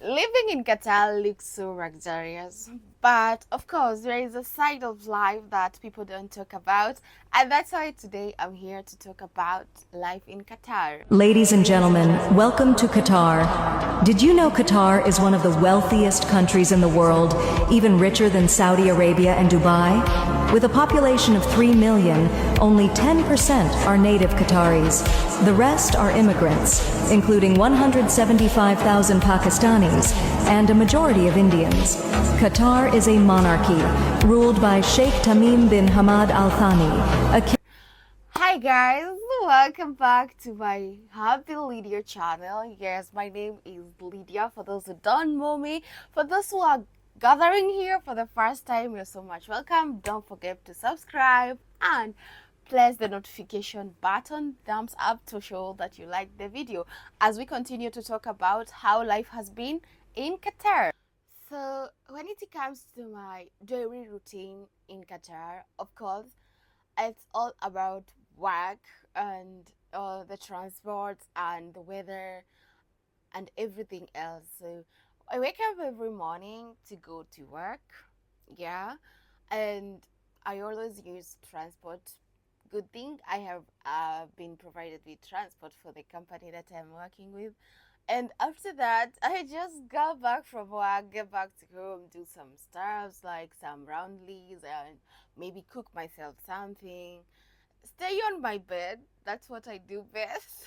Living in Qatar looks so luxurious, but of course, there is a side of life that people don't talk about, and that's why today I'm here to talk about life in Qatar. Ladies and gentlemen, welcome to Qatar. Did you know Qatar is one of the wealthiest countries in the world, even richer than Saudi Arabia and Dubai? With a population of 3 million, only 10% are native Qataris. The rest are immigrants, including 175,000 Pakistanis and a majority of Indians. Qatar is a monarchy, ruled by Sheikh Tamim bin Hamad Al Thani, a Hi guys, welcome back to my Happy Lydia channel. Yes, my name is Lydia. For those who don't know me, for those who are gathering here for the first time, you're so much welcome. Don't forget to subscribe and press the notification button, thumbs up to show that you like the video as we continue to talk about how life has been in Qatar. So when it comes to my daily routine in Qatar, of course, it's all about work and the transport and the weather and everything else. So I wake up every morning to go to work, yeah, and I always use transport. Good thing I have been provided with transport for the company that I'm working with. And after that, I just go back from work, get back to home, do some stuffs like some roundlies and maybe cook myself something. Stay on my bed. That's what I do best.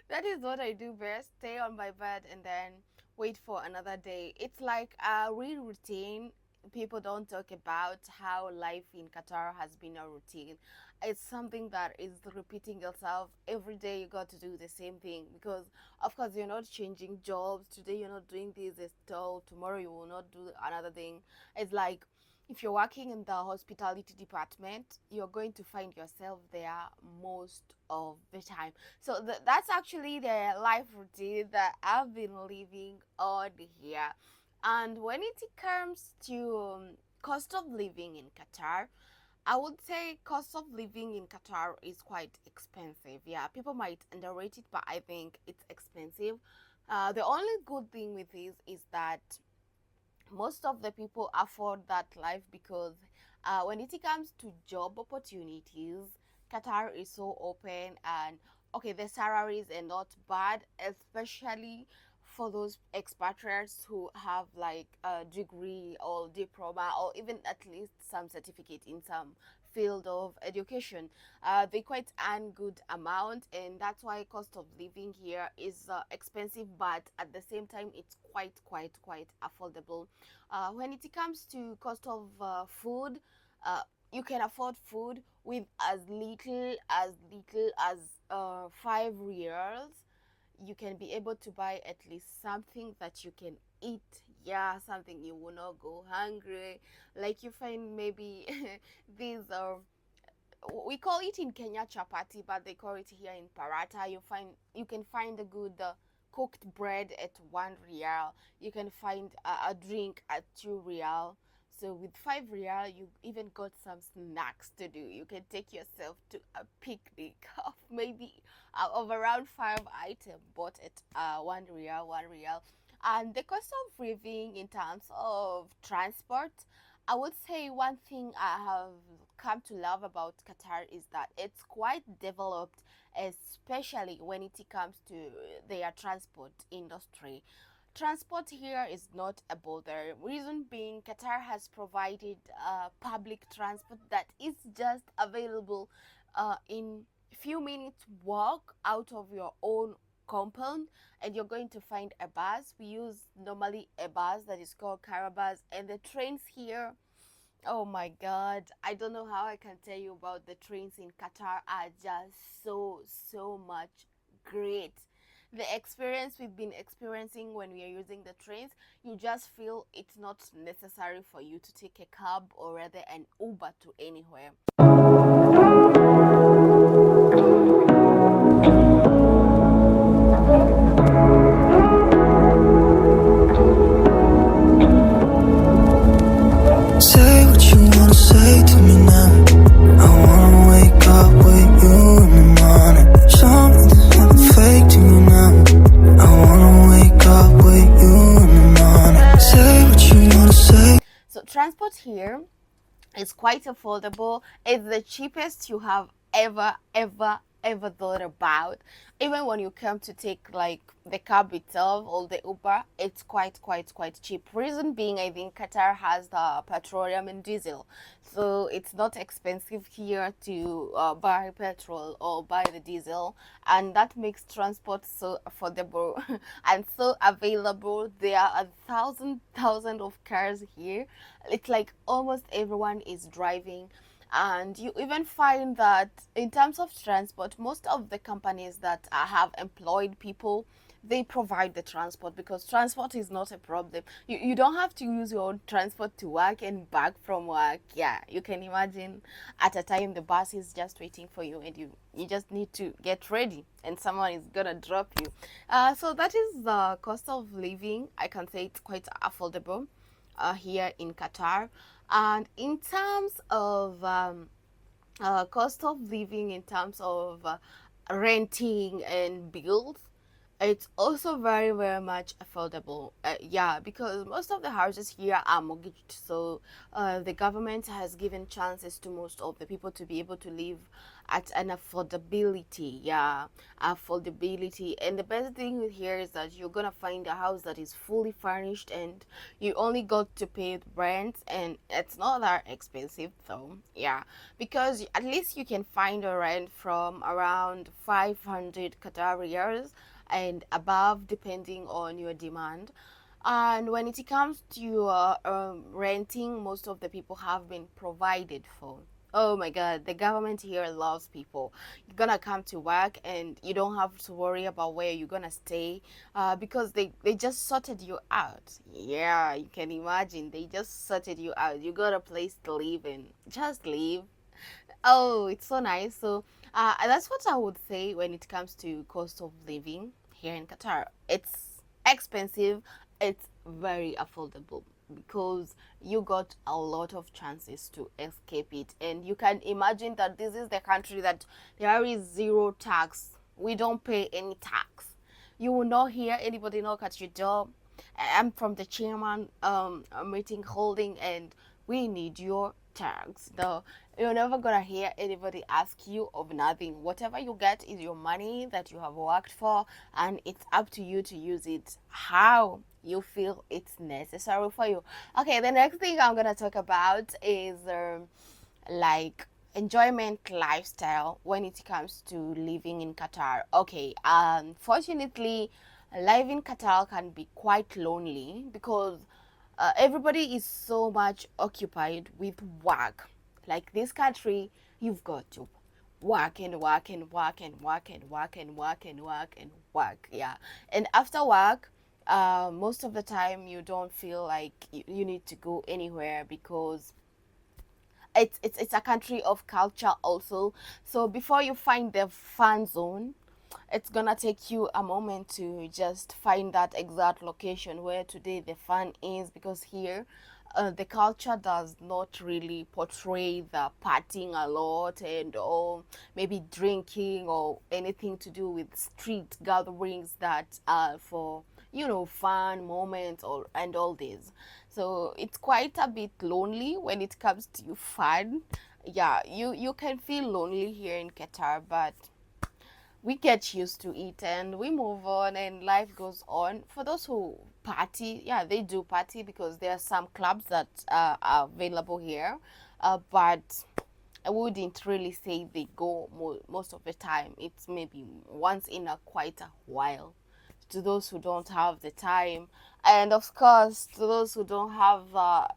That is what I do best. Stay on my bed and then wait for another day. It's like a real routine. People don't talk about how life in Qatar has been a routine. It's something that is repeating itself every day. You got to do the same thing because of course you're not changing jobs. Today you're not doing this, tomorrow you will not do another thing. It's like if you're working in the hospitality department, you're going to find yourself there most of the time. So that's actually the life routine that I've been living on here. And when it comes to cost of living in Qatar, I would say cost of living in Qatar is quite expensive. Yeah, people might underrate it, but I think it's expensive. The only good thing with this is that most of the people afford that life because when it comes to job opportunities, Qatar is so open and okay, the salaries are not bad, especially for those expatriates who have like a degree or diploma or even at least some certificate in some field of education. They quite earn good amount, and that's why cost of living here is expensive, but at the same time it's quite affordable. When it comes to cost of food, you can afford food with as little as 5 riyals. You can be able to buy at least something that you can eat. Yeah, something you will not go hungry. Like you find maybe these we call it in Kenya chapati, but they call it here in paratha. You can find a good cooked bread at 1 riyal. You can find a drink at 2 riyal. So with 5 riyal, you even got some snacks to do. You can take yourself to a picnic of maybe of around 5 items bought at 1 riyal. And the cost of living in terms of transport, I would say one thing I have come to love about Qatar is that it's quite developed, especially when it comes to their transport industry. Transport here is not a bother. Reason being, Qatar has provided public transport that is just available in few minutes walk out of your own compound, and you're going to find a bus. We use normally a bus that is called Carabas, and the trains here, oh my god, I don't know how I can tell you about the trains in Qatar are just so much great. The experience we've been experiencing when we are using the trains, you just feel it's not necessary for you to take a cab or rather an Uber to anywhere. Say what you wanna say to me now. I wanna wake up with you in the morning. Show me there's nothing fake to you now. I wanna wake up with transport here is quite affordable. It's the cheapest you have ever thought about. Even when you come to take like the cab itself or the Uber, it's quite cheap. Reason being, I think Qatar has the petroleum and diesel, so it's not expensive here to buy petrol or buy the diesel, and that makes transport so affordable and so available. There are a thousand of cars here. It's like almost everyone is driving, and you even find that in terms of transport, most of the companies that have employed people, they provide the transport, because transport is not a problem. You don't have to use your own transport to work and back from work. Yeah, you can imagine at a time the bus is just waiting for you, and you just need to get ready and someone is gonna drop you. So that is the cost of living. I can say it's quite affordable here in Qatar. And in terms of cost of living, in terms of renting and bills, it's also very much affordable. Yeah, because most of the houses here are mortgaged, so the government has given chances to most of the people to be able to live at an affordability. Yeah, affordability. And the best thing here is that you're gonna find a house that is fully furnished, and you only got to pay rent, and it's not that expensive though. Yeah, because at least you can find a rent from around 500 Qatari and above, depending on your demand. And when it comes to renting, most of the people have been provided for. Oh my god, the government here loves people. You're gonna come to work and you don't have to worry about where you're gonna stay, because they just sorted you out. Yeah, you can imagine, they just sorted you out. You got a place to live and just live. Oh, it's so nice. So that's what I would say when it comes to cost of living here in Qatar. It's expensive, it's very affordable, because you got a lot of chances to escape it. And you can imagine that this is the country that there is zero tax. We don't pay any tax. You will not hear anybody knock at your door. I'm from the chairman meeting holding, and we need your tax. No, you're never gonna hear anybody ask you of nothing. Whatever you get is your money that you have worked for, and it's up to you to use it how you feel it's necessary for you. Okay, the next thing I'm gonna talk about is like enjoyment lifestyle when it comes to living in Qatar. Okay, unfortunately, life in Qatar can be quite lonely, because everybody is so much occupied with work. Like this country, you've got to work and work and work and work and work and work and work and work. Yeah, and after work, most of the time you don't feel like you need to go anywhere, because it's a country of culture also. So before you find the fun zone, it's gonna take you a moment to just find that exact location where today the fun is, because here the culture does not really portray the partying a lot, and or maybe drinking or anything to do with street gatherings that are for fun moments or and all this. So it's quite a bit lonely when it comes to fun. Yeah, you can feel lonely here in Qatar, but we get used to it and we move on and life goes on. For those who party, yeah, they do party, because there are some clubs that are available here, but I wouldn't really say they go most of the time. It's maybe once in a quite a while, to those who don't have the time, and of course to those who don't have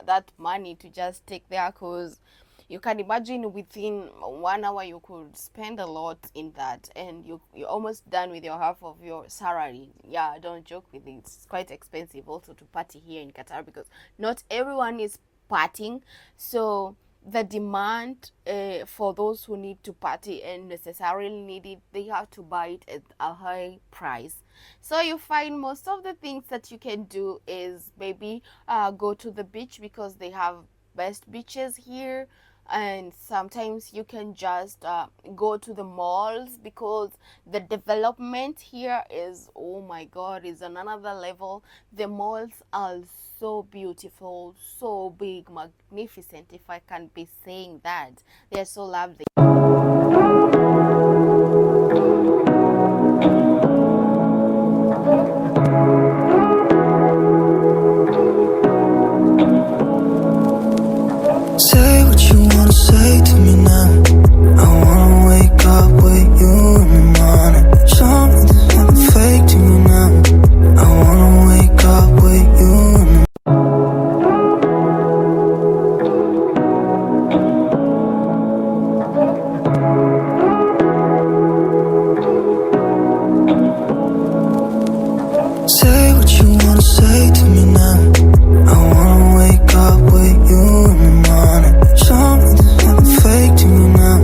that money to just take their cause. You can imagine within 1 hour you could spend a lot in that, and you're almost done with your half of your salary. Yeah, don't joke with it. It's quite expensive also to party here in Qatar, because not everyone is partying. So the demand for those who need to party and necessarily need it, they have to buy it at a high price. So you find most of the things that you can do is maybe go to the beach, because they have best beaches here. and sometimes you can just go to the malls because the development here is, oh my god, is on another level. The malls are so beautiful, so big, magnificent, if I can be saying that. They're so lovely. Say what you wanna say to me now. I wanna wake up with you in the morning. Show me there's nothing fake to you now. I wanna wake up with you in the Say what you wanna say to me now. I wanna wake up with you in the morning. Show me there's nothing fake to you now.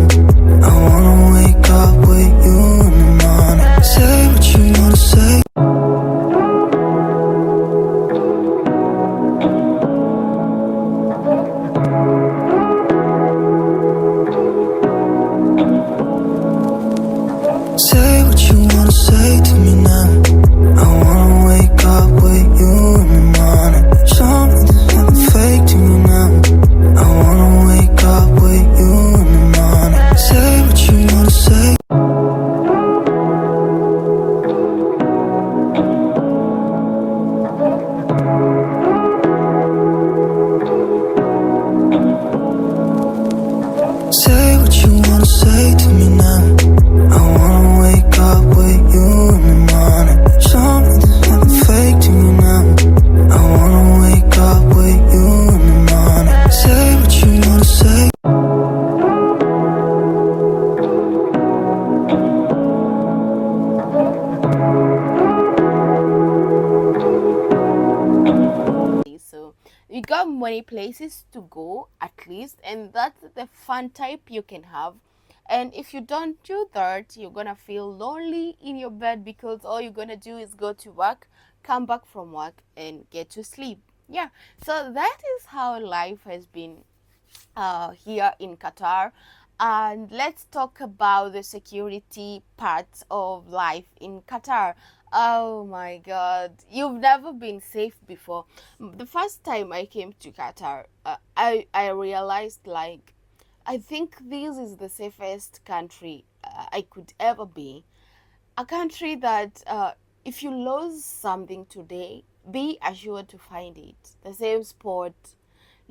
I wanna wake up with you in the morning. Say what you wanna say. Say what you wanna say to me now. I wanna wake up with you in the morning. Show me there's nothing fake to you now. I wanna wake up with you in the morning. Say what you wanna say. Say what you wanna say to me now. I wanna wake up with you in the morning. Show me there's nothing fake to you now. I wanna wake up with you in the morning. Say what you wanna say. So you got many places to go at least, and that's the fun type you can have. And if you don't do that, you're gonna feel lonely in your bed because all you're gonna do is go to work, come back from work, and get to sleep. Yeah, so that is how life has been here in Qatar. And let's talk about the security parts of life in Qatar. Oh my god, you've never been safe before. The first time I came to Qatar, I realized, like, I think this is the safest country I could ever be. A country that if you lose something today, be assured to find it. The same spot.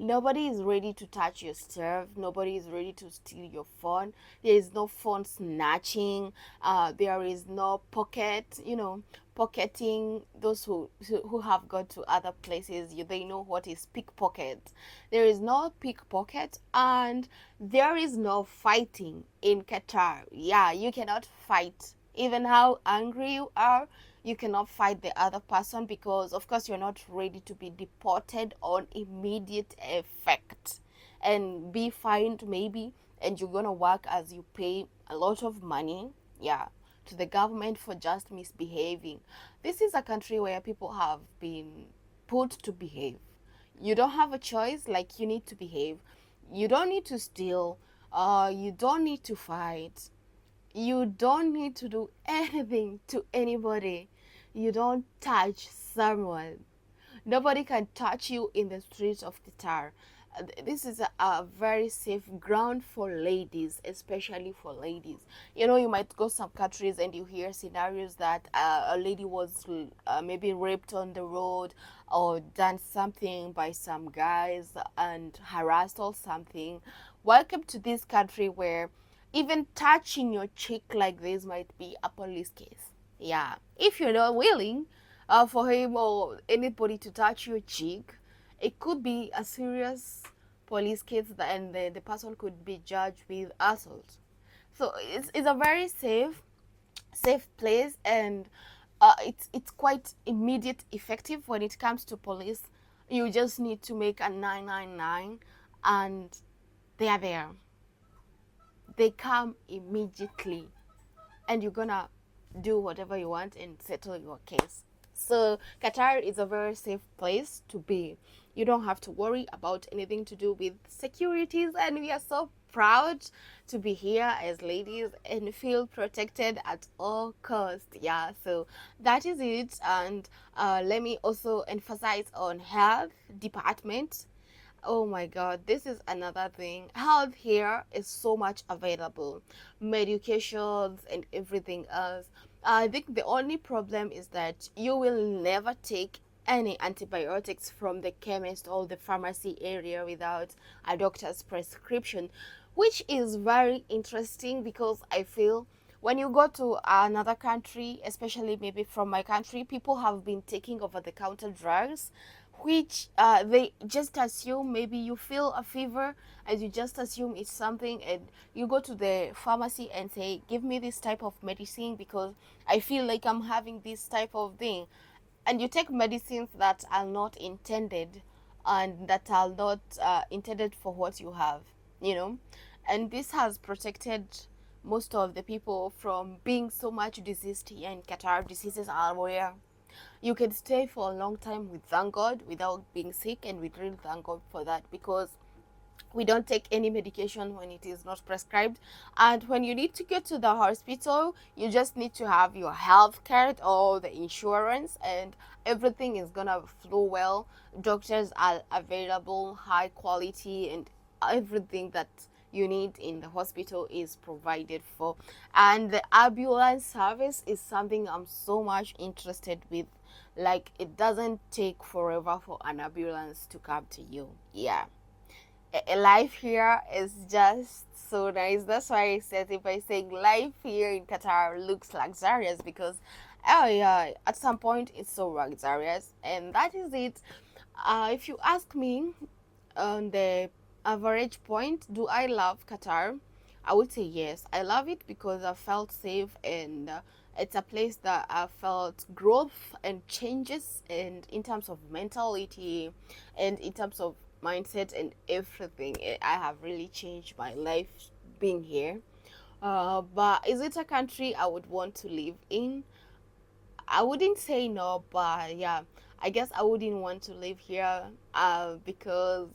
Nobody is ready to touch your stuff. Nobody is ready to steal your phone. There is no phone snatching. There is no pocketing. Those who have gone to other places, they know what is pickpocket. There is no pickpocket, and there is no fighting in Qatar. Yeah, you cannot fight. Even how angry you are, you cannot fight the other person because, of course, you're not ready to be deported on immediate effect and be fined maybe, and you're gonna work as you pay a lot of money, yeah, to the government for just misbehaving. This is a country where people have been put to behave. You don't have a choice, like, you need to behave. You don't need to steal, you don't need to fight, you don't need to do anything to anybody. You don't touch someone. Nobody can touch you in the streets of Qatar. This is a very safe ground for ladies, especially for ladies. You might go some countries and you hear scenarios that a lady was maybe raped on the road or done something by some guys and harassed or something. Welcome to this country where even touching your cheek like this might be a police case. Yeah, if you're not willing for him or anybody to touch your cheek, it could be a serious police case, and the person could be judged with assault. So it's a very safe place, and it's quite immediate effective when it comes to police. You just need to make a 999 and they are there. They come immediately, and you're gonna do whatever you want and settle your case. So Qatar is a very safe place to be. You don't have to worry about anything to do with securities, and we are so proud to be here as ladies and feel protected at all costs. Yeah, so that is it. And let me also emphasize on health department. Oh my God, this is another thing. Health here is so much available, medications and everything else. I think the only problem is that you will never take any antibiotics from the chemist or the pharmacy area without a doctor's prescription, which is very interesting because I feel when you go to another country, especially maybe from my country, people have been taking over the counter drugs, which they just assume maybe you feel a fever and you just assume it's something, and you go to the pharmacy and say, give me this type of medicine because I feel like I'm having this type of thing, and you take medicines that are not intended and that are not intended for what you have, you know. And this has protected most of the people from being so much diseased here in Qatar. Diseases are where you can stay for a long time with thank God without being sick, and we really thank God for that because we don't take any medication when it is not prescribed. And when you need to go to the hospital, you just need to have your health card or the insurance, and everything is gonna flow well. Doctors are available, high quality, and everything that you need in the hospital is provided for. And the ambulance service is something I'm so much interested with. Like, it doesn't take forever for an ambulance to come to you. Yeah, life here is just so nice. That's why I said it by saying life here in Qatar looks luxurious because, oh yeah, at some point it's so luxurious, and that is it. If you ask me on the average point, do I love Qatar? I would say yes. I love it because I felt safe, and it's a place that I felt growth and changes, and in terms of mentality and in terms of mindset and everything. I have really changed my life being here. But is it a country I would want to live in? I wouldn't say no, but yeah, I guess I wouldn't want to live here because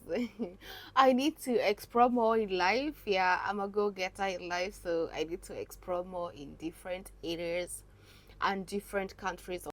I need to explore more in life. Yeah, I'm a go-getter in life, so I need to explore more in different areas and different countries